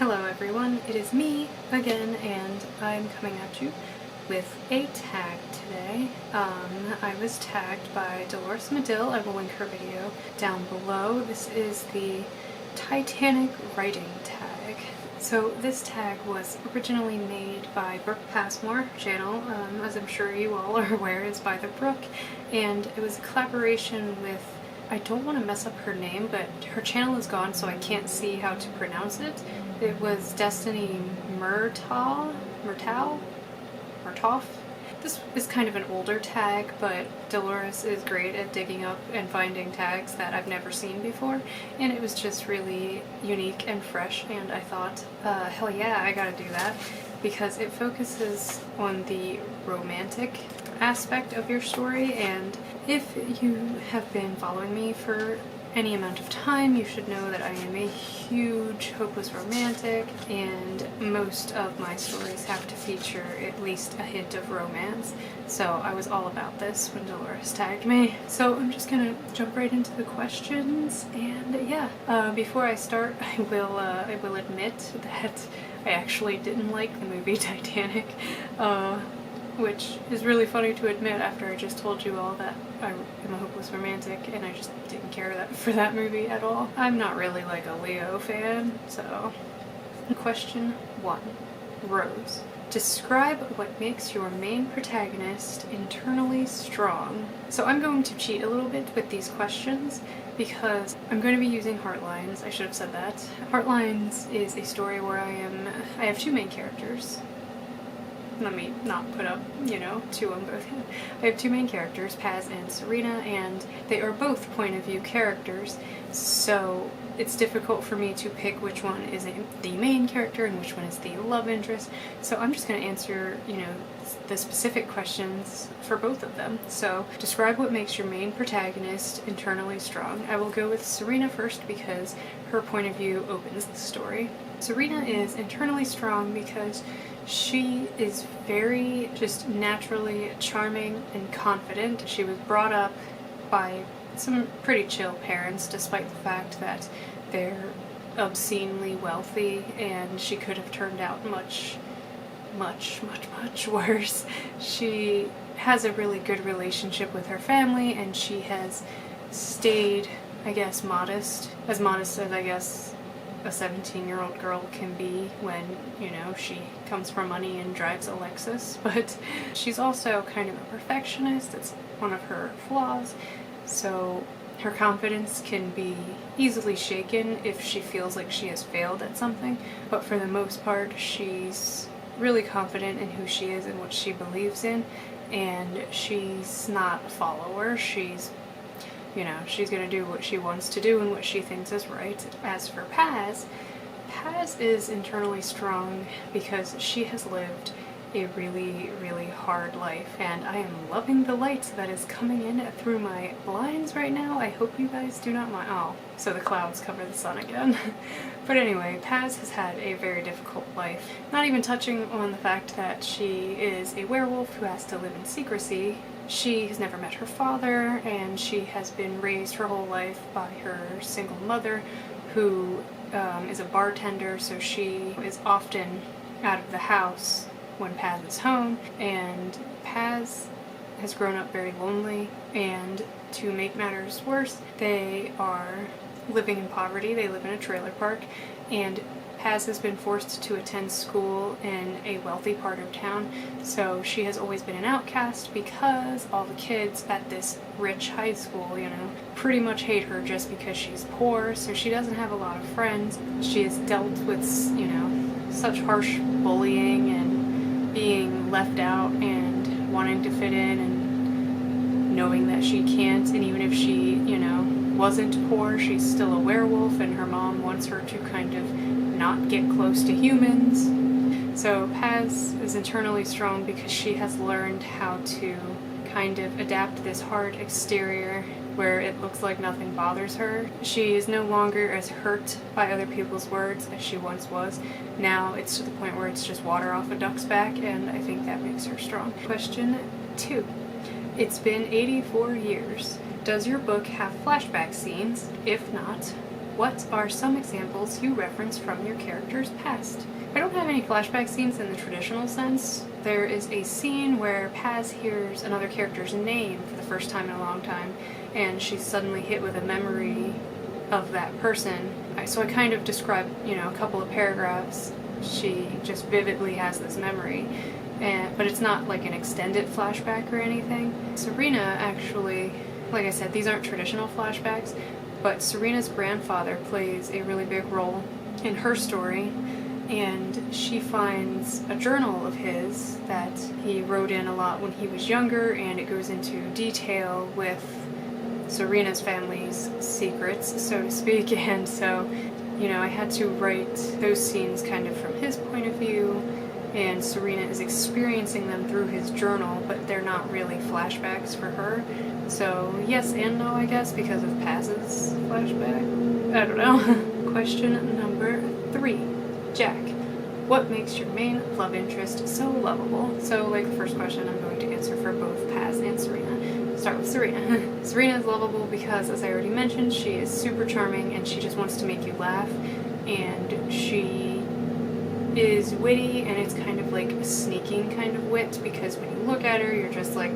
Hello everyone, it is me again, and I'm coming at you with a tag today. I was tagged by Dolores Madil. I will link her video down below. This is the Titanic Writing Tag. So this tag was originally made by Brooke Passmore channel, as I'm sure you all are aware, is bytheBrooke, and it was a collaboration with, I don't want to mess up her name, but her channel is gone so I can't see how to pronounce it. It was Destiny Murtaugh? This is kind of an older tag, but Dolores is great at digging up and finding tags that I've never seen before, and it was just really unique and fresh, and I thought, hell yeah, I gotta do that, because it focuses on the romantic aspect of your story. And if you have been following me for any amount of time, you should know that I am a huge hopeless romantic, and most of my stories have to feature at least a hint of romance, so I was all about this when Dolores tagged me. So I'm just gonna jump right into the questions, and yeah, before I start, I will admit that I actually didn't like the movie Titanic, which is really funny to admit after I just told you all that I am a hopeless romantic and I just didn't care for that movie at all. I'm not really like a Leo fan, so. Question 1. Rose. Describe what makes your main protagonist internally strong. So I'm going to cheat a little bit with these questions because I'm going to be using Heartlines. I should have said that. Heartlines is a story where I have two main characters. Let me not put up, two on both. I have two main characters, Paz and Serena, and they are both point of view characters, so it's difficult for me to pick which one is the main character and which one is the love interest. So I'm just going to answer, the specific questions for both of them. So describe what makes your main protagonist internally strong. I will go with Serena first because her point of view opens the story. Serena is internally strong because she is very just naturally charming and confident. She was brought up by some pretty chill parents, despite the fact that they're obscenely wealthy, and she could have turned out much worse. She has a really good relationship with her family, and she has stayed, I guess, modest as I guess a 17-year-old girl can be when, she comes from money and drives a Lexus. But she's also kind of a perfectionist. It's one of her flaws. So her confidence can be easily shaken if she feels like she has failed at something. But for the most part, she's really confident in who she is and what she believes in. And she's not a follower. She's gonna do what she wants to do and what she thinks is right. As for Paz is internally strong because she has lived a really, really hard life, and I am loving the light that is coming in through my blinds right now. I hope you guys do not mind. Oh, so the clouds cover the sun again. But anyway, Paz has had a very difficult life, not even touching on the fact that she is a werewolf who has to live in secrecy. She has never met her father, and she has been raised her whole life by her single mother, who is a bartender, so she is often out of the house when Paz is home, and Paz has grown up very lonely, and to make matters worse, they are living in poverty. They live in a trailer park, and Paz has been forced to attend school in a wealthy part of town, so she has always been an outcast because all the kids at this rich high school, pretty much hate her just because she's poor, so she doesn't have a lot of friends. She has dealt with, such harsh bullying and being left out and wanting to fit in and knowing that she can't, and even if she, wasn't poor, she's still a werewolf, and her mom wants her to kind of not get close to humans. So Paz is internally strong because she has learned how to kind of adapt this hard exterior where it looks like nothing bothers her. She is no longer as hurt by other people's words as she once was. Now it's to the point where it's just water off a duck's back, and I think that makes her strong. Question 2. It's been 84 years. Does your book have flashback scenes? If not, What are some examples you reference from your character's past? I don't have any flashback scenes in the traditional sense. There is a scene where Paz hears another character's name for the first time in a long time, and she's suddenly hit with a memory of that person. So I kind of describe, a couple of paragraphs. She just vividly has this memory, but it's not like an extended flashback or anything. Serena actually, like I said, these aren't traditional flashbacks, but Serena's grandfather plays a really big role in her story, and she finds a journal of his that he wrote in a lot when he was younger, and it goes into detail with Serena's family's secrets, so to speak, and so, I had to write those scenes kind of from his point of view, and Serena is experiencing them through his journal, but they're not really flashbacks for her. So yes and no, I guess, because of Paz's flashback. I don't know. Question number 3. Jack. What makes your main love interest so lovable? So like the first question, I'm going to answer for both Paz and Serena. Start with Serena. Serena is lovable because, as I already mentioned, she is super charming and she just wants to make you laugh, and she is witty, and it's kind of like a sneaking kind of wit, because when you look at her, you're just like,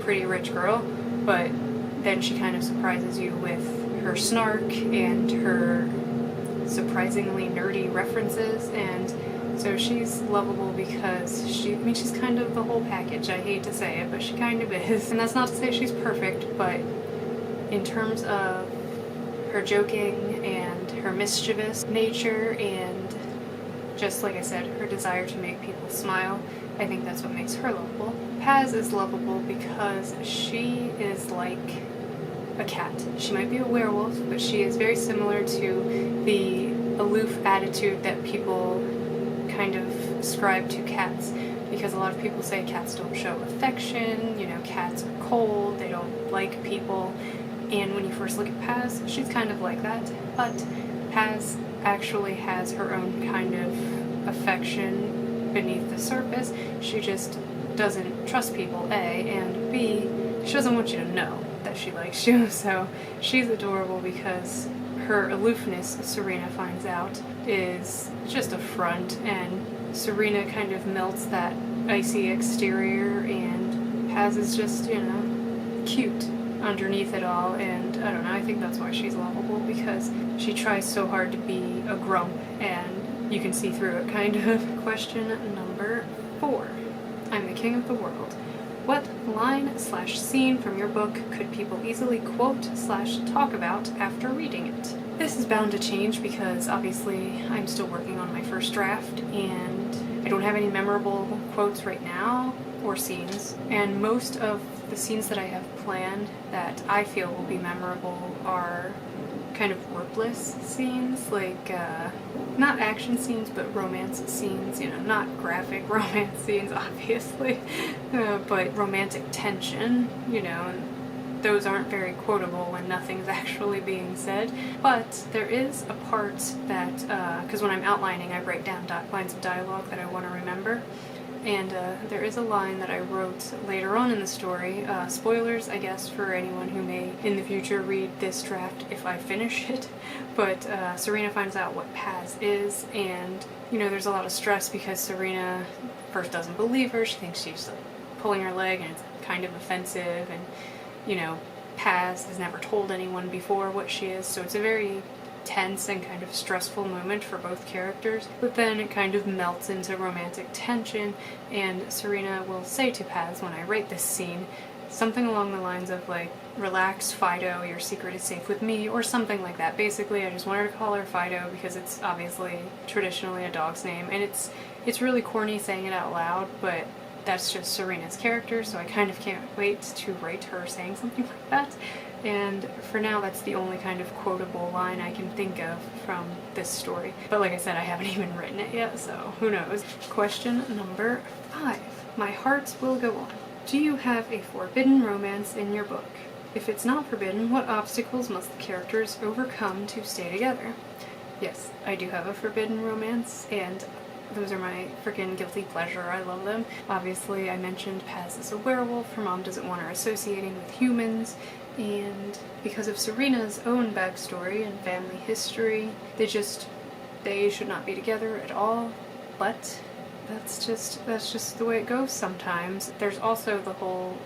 pretty rich girl, but then she kind of surprises you with her snark and her surprisingly nerdy references, and so she's lovable because she's kind of the whole package. I hate to say it, but she kind of is. And that's not to say she's perfect, but in terms of her joking and her mischievous nature and just like I said, her desire to make people smile, I think that's what makes her lovable. Paz is lovable because she is like a cat. She might be a werewolf, but she is very similar to the aloof attitude that people kind of ascribe to cats, because a lot of people say cats don't show affection, cats are cold, they don't like people, and when you first look at Paz, she's kind of like that, but Paz actually has her own kind of affection beneath the surface. She just doesn't trust people, A, and B, she doesn't want you to know that she likes you, so she's adorable because her aloofness, Serena finds out, is just a front, and Serena kind of melts that icy exterior, and Paz is just, cute underneath it all, and I don't know, I think that's why she's lovable, because she tries so hard to be a grump, and you can see through it, kind of. Question number 4. I'm the king of the world. What line/scene from your book could people easily quote/talk about after reading it? This is bound to change because obviously I'm still working on my first draft and I don't have any memorable quotes right now or scenes, and most of the scenes that I have planned that I feel will be memorable are kind of wordless scenes, like not action scenes but romance scenes, not graphic romance scenes obviously, but romantic tension, and those aren't very quotable when nothing's actually being said. But there is a part that, because when I'm outlining I write down lines of dialogue that I want to remember, and there is a line that I wrote later on in the story, spoilers I guess for anyone who may in the future read this draft if I finish it, but Serena finds out what Paz is, and there's a lot of stress because Serena first doesn't believe her, she thinks she's pulling her leg and it's kind of offensive, and Paz has never told anyone before what she is, so it's a very tense and kind of stressful moment for both characters, but then it kind of melts into romantic tension, and Serena will say to Paz when I write this scene something along the lines of like, relax Fido, your secret is safe with me, or something like that. Basically I just want her to call her Fido because it's obviously traditionally a dog's name, and it's really corny saying it out loud, but that's just Serena's character, so I kind of can't wait to write her saying something like that. And for now, that's the only kind of quotable line I can think of from this story. But like I said, I haven't even written it yet, so who knows. Question number 5. My heart will go on. Do you have a forbidden romance in your book? If it's not forbidden, what obstacles must the characters overcome to stay together? Yes, I do have a forbidden romance, and those are my freaking guilty pleasure. I love them. Obviously, I mentioned Paz is a werewolf. Her mom doesn't want her associating with humans, and because of Serena's own backstory and family history, they should not be together at all, but that's just the way it goes sometimes. There's also the whole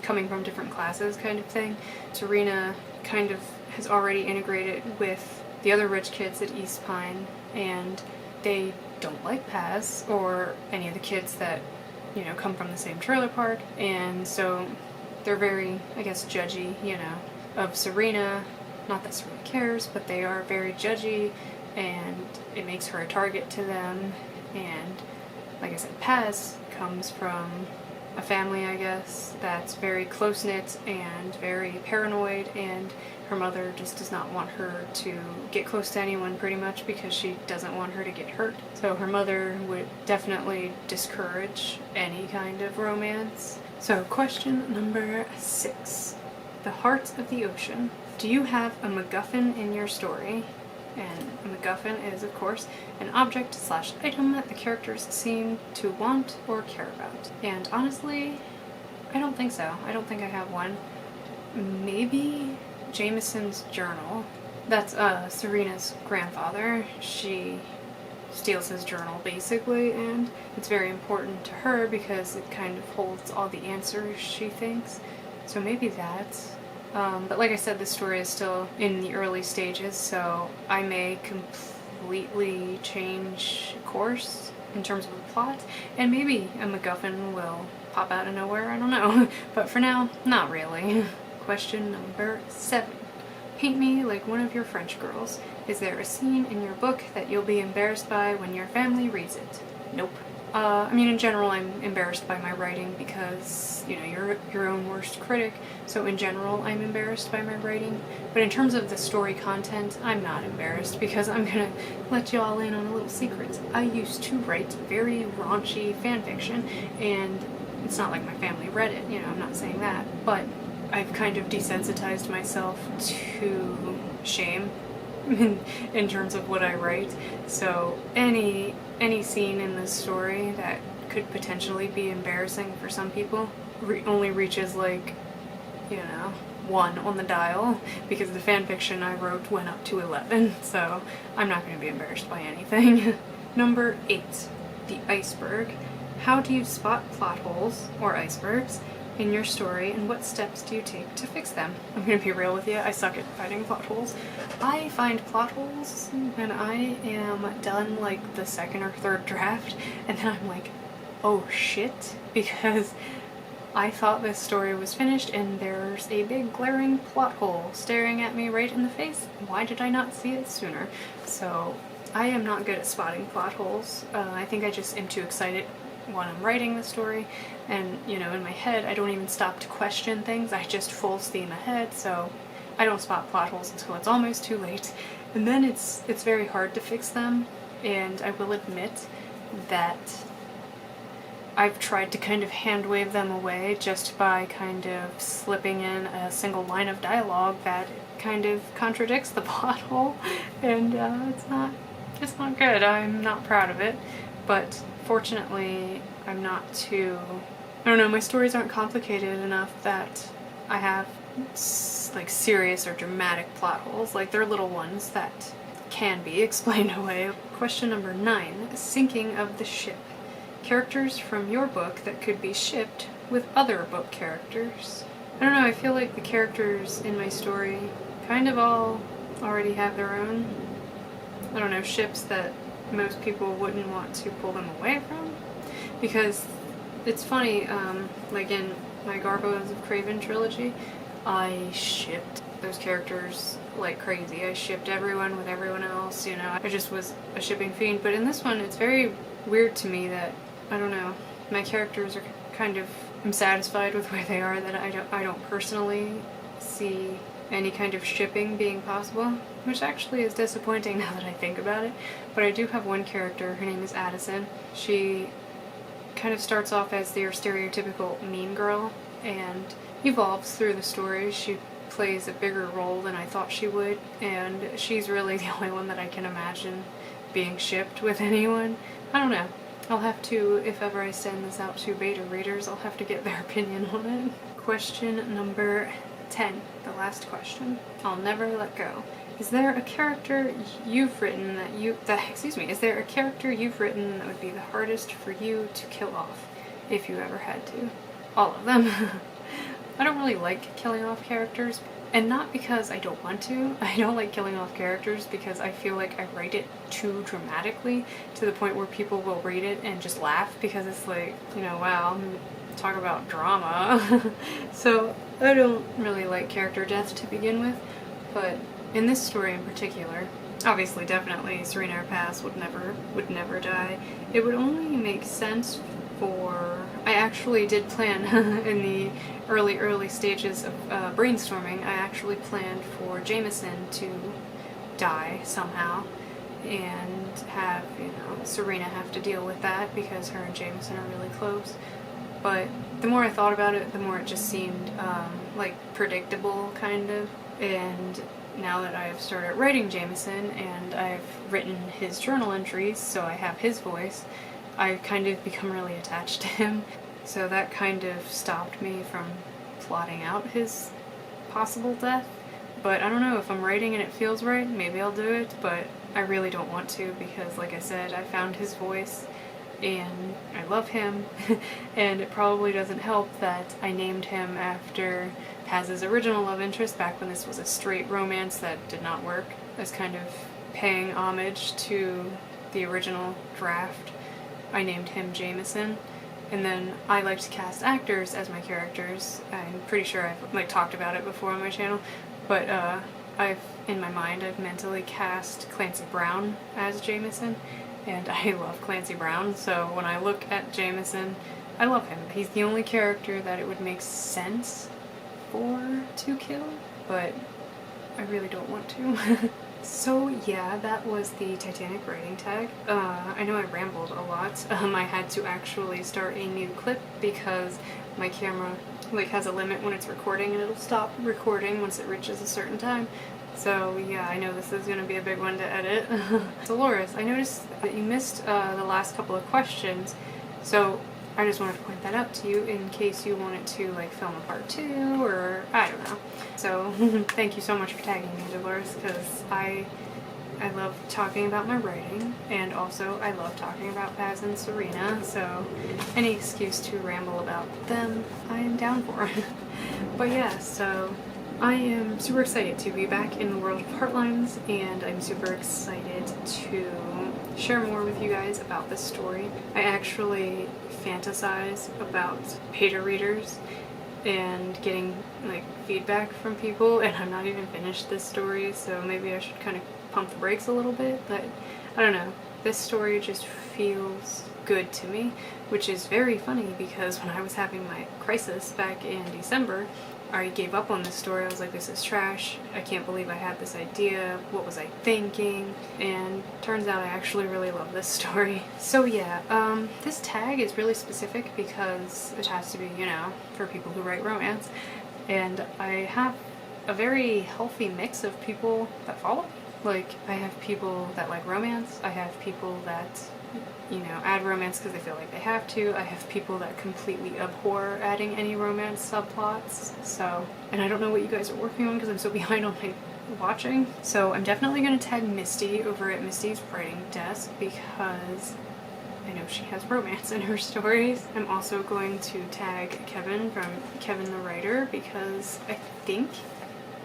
coming from different classes kind of thing. Serena kind of has already integrated with the other rich kids at East Pine, and they don't like Paz or any of the kids that, you know, come from the same trailer park, and so they're very, I guess, judgy, you know, of Serena. Not that Serena cares, but they are very judgy, and it makes her a target to them. And like I said, Paz comes from a family, I guess, that's very close-knit and very paranoid, and her mother just does not want her to get close to anyone pretty much because she doesn't want her to get hurt. So her mother would definitely discourage any kind of romance. So question number 6. The heart of the ocean. Do you have a MacGuffin in your story? And a MacGuffin is, of course, an object/item that the characters seem to want or care about. And honestly, I don't think so. I don't think I have one. Maybe Jameson's journal. That's Serena's grandfather. She steals his journal, basically, and it's very important to her because it kind of holds all the answers she thinks. So maybe that. But like I said, this story is still in the early stages, so I may completely change course in terms of the plot, and maybe a MacGuffin will pop out of nowhere, I don't know. But for now, not really. Question number 7. Paint me like one of your French girls. Is there a scene in your book that you'll be embarrassed by when your family reads it? Nope. I mean, in general, I'm embarrassed by my writing because, you know, you're your own worst critic, so in general, I'm embarrassed by my writing. But in terms of the story content, I'm not embarrassed because I'm gonna let y'all in on a little secret. I used to write very raunchy fanfiction, and it's not like my family read it, you know, I'm not saying that, but I've kind of desensitized myself to shame in terms of what I write. So any scene in this story that could potentially be embarrassing for some people only reaches, like, you know, 1 on the dial, because the fanfiction I wrote went up to 11, so I'm not going to be embarrassed by anything. Number 8. The iceberg. How do you spot plot holes, or icebergs, in your story, and what steps do you take to fix them? I'm gonna be real with you, I suck at finding plot holes. I find plot holes when I am done like the 2nd or 3rd draft, and then I'm like, oh shit, because I thought this story was finished and there's a big glaring plot hole staring at me right in the face. Why did I not see it sooner? So I am not good at spotting plot holes. I think I just am too excited when I'm writing the story, and, you know, in my head I don't even stop to question things, I just full steam ahead, so I don't spot plot holes until it's almost too late, and then it's very hard to fix them. And I will admit that I've tried to kind of hand wave them away just by kind of slipping in a single line of dialogue that kind of contradicts the plot hole, and it's not good. I'm not proud of it, but fortunately, I'm not too, I don't know, my stories aren't complicated enough that I have like serious or dramatic plot holes. Like, they're little ones that can be explained away. Question number 9, sinking of the ship. Characters from your book that could be shipped with other book characters. I don't know, I feel like the characters in my story kind of all already have their own, I don't know, ships that most people wouldn't want to pull them away from, because it's funny, like in my Gargoyles of Craven trilogy, I shipped those characters like crazy. I shipped everyone with everyone else, you know, I just was a shipping fiend. But in this one, it's very weird to me that, I don't know, my characters are kind of, I'm satisfied with where they are, that I don't personally see any kind of shipping being possible, which actually is disappointing now that I think about it. But I do have one character, her name is Addison. She kind of starts off as your stereotypical mean girl and evolves through the story. She plays a bigger role than I thought she would, and she's really the only one that I can imagine being shipped with anyone. I don't know. I'll have to, if ever I send this out to beta readers, I'll have to get their opinion on it. Question number 10. The last question. I'll never let go. Is there a character you've written is there a character you've written that would be the hardest for you to kill off, if you ever had to? All of them. I don't really like killing off characters, and not because I don't want to. I don't like killing off characters because I feel like I write it too dramatically to the point where people will read it and just laugh because it's like, you know, wow, talk about drama. So I don't really like character death to begin with, but in this story in particular, obviously, definitely, Serena Pass would never die. It would only make sense for... I actually did plan in the early stages of brainstorming, I actually planned for Jameson to die somehow and have, you know, Serena have to deal with that because her and Jameson are really close. But the more I thought about it, the more it just seemed like predictable, kind of. And now that I've started writing Jameson and I've written his journal entries, so I have his voice, I've kind of become really attached to him. So that kind of stopped me from plotting out his possible death. But I don't know, if I'm writing and it feels right, maybe I'll do it, but I really don't want to because, like I said, I found his voice and I love him. And it probably doesn't help that I named him after Paz's original love interest back when this was a straight romance that did not work, as kind of paying homage to the original draft. I named him Jameson, and then I like to cast actors as my characters. I'm pretty sure I've talked about it before on my channel, but in my mind I've mentally cast Clancy Brown as Jameson, and I love Clancy Brown, so when I look at Jameson, I love him. He's the only character that it would make sense to kill, but I really don't want to. So yeah, that was the Titanic Writing Tag. I know I rambled a lot. I had to actually start a new clip because my camera has a limit when it's recording and it'll stop recording once it reaches a certain time. So yeah, I know this is going to be a big one to edit. Dolores, I noticed that you missed the last couple of questions, so I just wanted to point that out to you in case you wanted to film a part 2 or I don't know. So thank you so much for tagging me, Dolores, because I love talking about my writing, and also I love talking about Paz and Serena, so any excuse to ramble about them, I am down for. But yeah, so I am super excited to be back in the world of Heartlines, and I'm super excited to share more with you guys about this story. I actually fantasize about beta readers and getting feedback from people, and I'm not even finished this story, so maybe I should kind of pump the brakes a little bit, but I don't know. This story just feels good to me, which is very funny because when I was having my crisis back in December, I gave up on this story. I was like, this is trash. I can't believe I had this idea. What was I thinking? And turns out I actually really love this story. So yeah, this tag is really specific because it has to be, you know, for people who write romance. And I have a very healthy mix of people that follow me. I have people that like romance. I have people that, you know, add romance because they feel like they have to. I have people that completely abhor adding any romance subplots. So, and I don't know what you guys are working on because I'm so behind on my watching. So I'm definitely going to tag Misty over at Misty's writing desk because I know she has romance in her stories. I'm also going to tag Kevin from Kevin the Writer because I think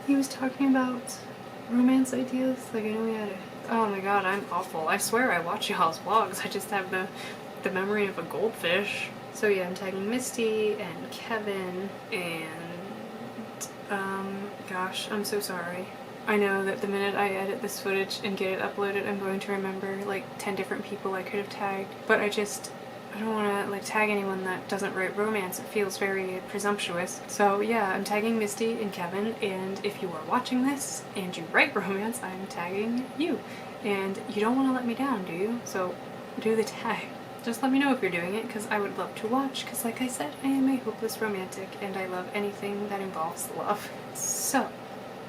he was talking about romance ideas. I know he had a... Oh my god, I'm awful. I swear I watch y'all's vlogs. I just have the memory of a goldfish. So yeah, I'm tagging Misty and Kevin and... gosh, I'm so sorry. I know that the minute I edit this footage and get it uploaded, I'm going to remember 10 different people I could have tagged. But I don't want to tag anyone that doesn't write romance. It feels very presumptuous. So yeah, I'm tagging Misty and Kevin, and if you are watching this and you write romance, I'm tagging you. And you don't want to let me down, do you? So do the tag. Just let me know if you're doing it, because I would love to watch, because like I said, I am a hopeless romantic, and I love anything that involves love. So,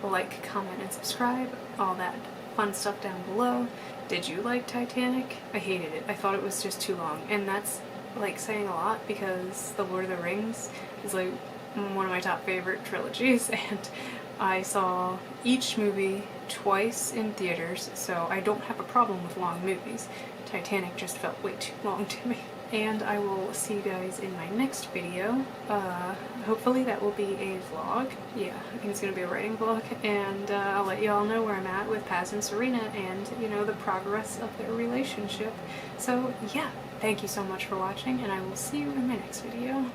like, comment, and subscribe, all that fun stuff down below. Did you like Titanic? I hated it. I thought it was just too long, and that's saying a lot because The Lord of the Rings is one of my top favorite trilogies, and I saw each movie twice in theaters, so I don't have a problem with long movies. Titanic just felt way too long to me. And I will see you guys in my next video. Hopefully that will be a vlog. Yeah, I think it's going to be a writing vlog, and I'll let you all know where I'm at with Paz and Serena and, you know, the progress of their relationship. So yeah, thank you so much for watching, and I will see you in my next video.